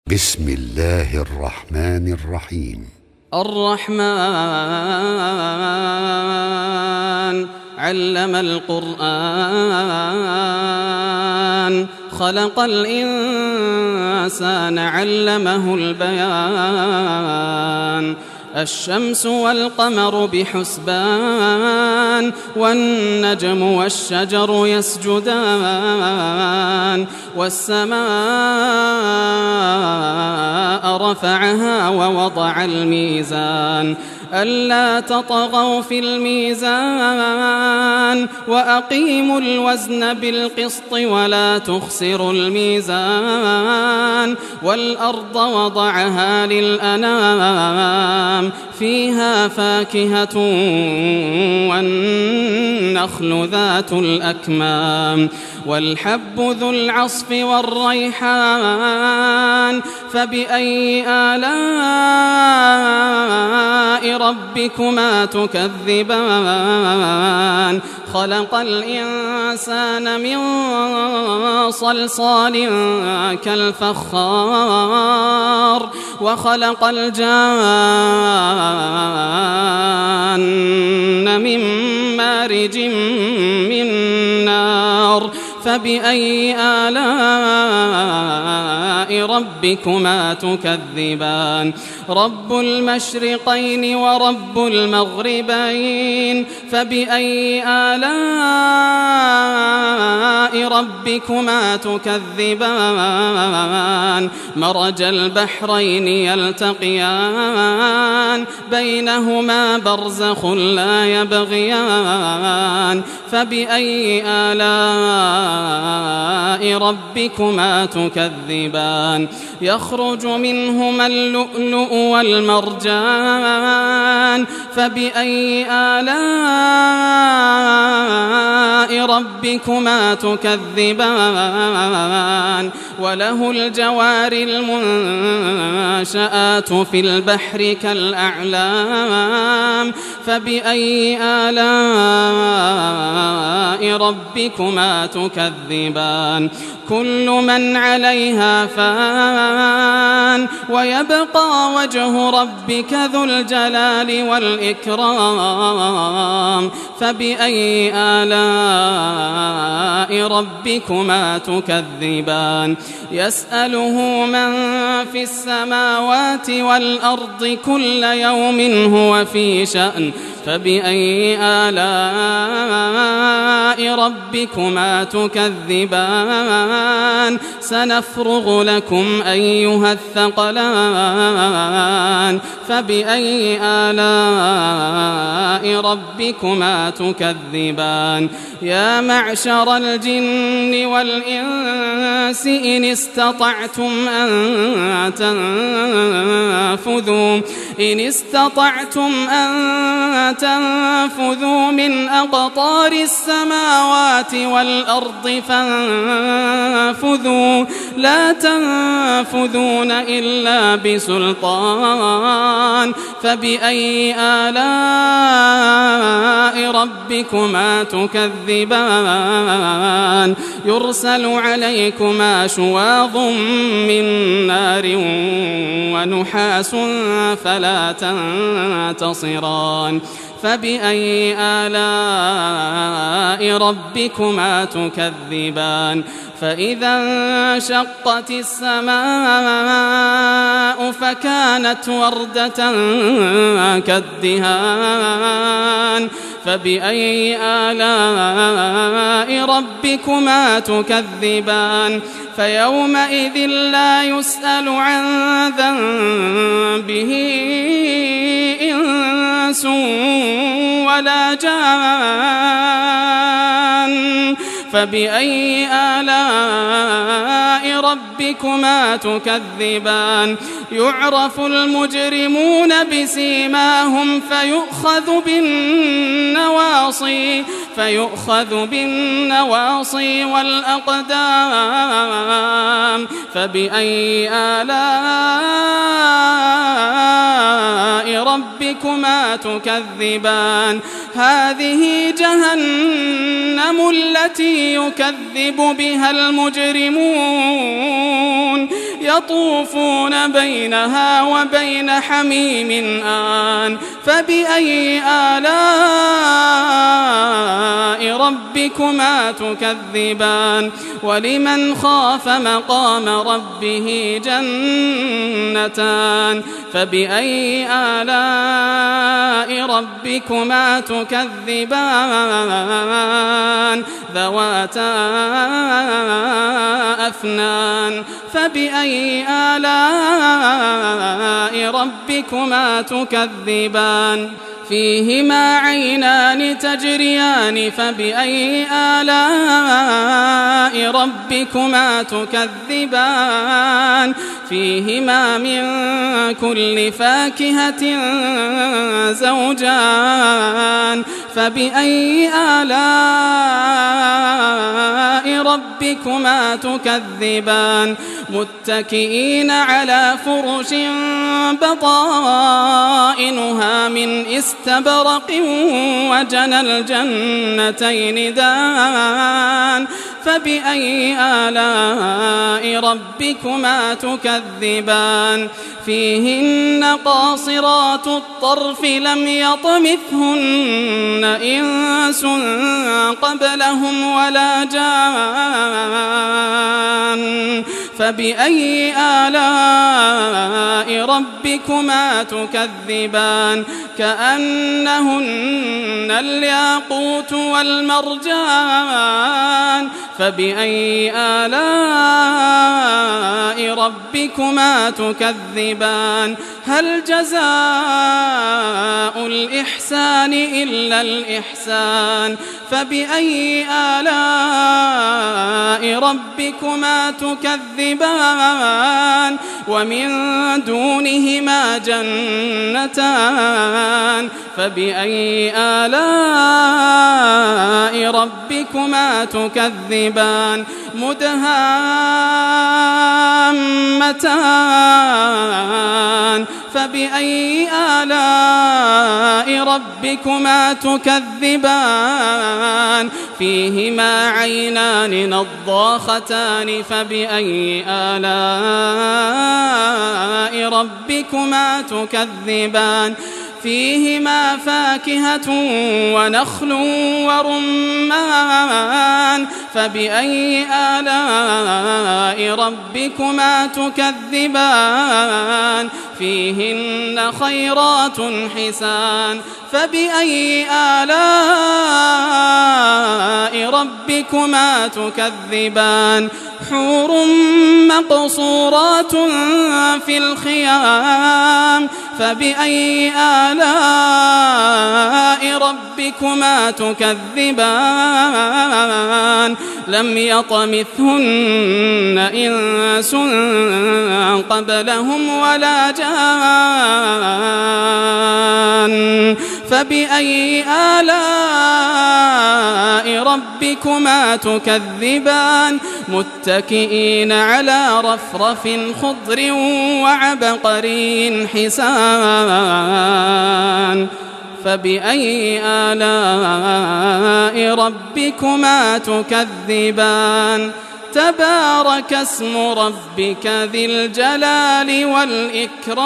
بسم الله الرحمن الرحيم. الرحمن علم القرآن خلق الإنسان علمه البيان الشمس والقمر بحسبان والنجم والشجر يسجدان والسماء رفعها ووضع الميزان ألا تطغوا في الميزان وأقيموا الوزن بالقسط ولا تخسروا الميزان والأرض وضعها للأنام فيها فاكهة والنخل ذات الأكمام والحب ذو العصف والريحان فبأي آلاء ربكما تكذبان خلق الإنسان من صلصال كالفخار وخلق الجان من مارج من نار فبأي آلاء ربكما تكذبان رب المشرقين ورب المغربين فبأي آلاء ربكما تكذبان مرج البحرين يلتقيان بينهما برزخ لا يبغيان فبأي آلاء ربكما تكذبان يخرج منهما اللؤلؤ والمرجان فبأي آلاء ربكما تكذبان وله الجوار المنشآت في البحر كالأعلام فبأي آلاء ربكما تكذبان كل من عليها فان ويبقى وجه ربك ذو الجلال والإكرام فبأي آلاء ربكما تكذبان يسأله من في السماوات والأرض كل يوم هو في شأن فبأي آلاء ربكما تكذبان سنفرغ لكم أيها الثقلان فبأي آلاء ربكما تكذبان يا معشر الجن والإنس إن استطعتم أن تنفذوا من أقطار السماوات والأرض فانفذوا لا تنفذون إلا بسلطان فبأي آلاء ربكما تكذبان يرسل عليكما شواظ من نار ونحاس فلا تنتصران فبأي آلاء ربكما تكذبان فإذا انشقت السماء فكانت وردة كالدهان فبأي آلاء ربكما تكذبان فيومئذ لا يسأل عن ذنبه إنس ولا جان فبأي آلاء ربكما تكذبان يعرف المجرمون بسيماهم فيؤخذ بالنواصي والأقدام فبأي آلاء ربكما تكذبان هذه جهنم التي يكذب بها المجرمون يطوفون بينها وبين حميم آن فبأي آلاء ربكما تكذبان ولمن خاف مقام ربه جنتان فبأي آلاء ربكما تكذبان ذواتا أفنان فبأي آلاء ربكما تكذبان فيهما عينان تجريان فبأي آلاء ربكما تكذبان فيهما من كل فاكهة زوجان فبأي آلاء ربكما تكذبان متكئين على فرش بطائنها من استبرق وجنى الجنتين دان فبأي آلاء ربكما تكذبان فيهن قاصرات الطرف لم يطمثهن إنس قبلهم ولا جان فبأي آلاء ربكما تكذبان كأنهن الياقوت والمرجان فبأي آلاء ربكما تكذبان هل جزاء الإحسان إلا الإحسان فبأي آلاء ربكما تكذبان ومن دونهما جنتان فبأي آلاء ربكما تكذبان مدهامتان فبأي آلاء ربكما تكذبان فيهما عينان نضاختان فبأي آلاء ربكما تكذبان فيهما فاكهة ونخل ورمان فبأي آلاء ربكما تكذبان فيهن خيرات حسان فبأي آلاء ربكما تكذبان حور مقصورات في الخيام فبأي آلاء ربكما تكذبان لم يطمثهن إنس قبلهم ولا جان فبأي آلاء ربكما تكذبان متكئين على رفرف خضر وعبقري حسان فبأي آلاء ربكما تكذبان تبارك اسم ربك ذي الجلال والإكرام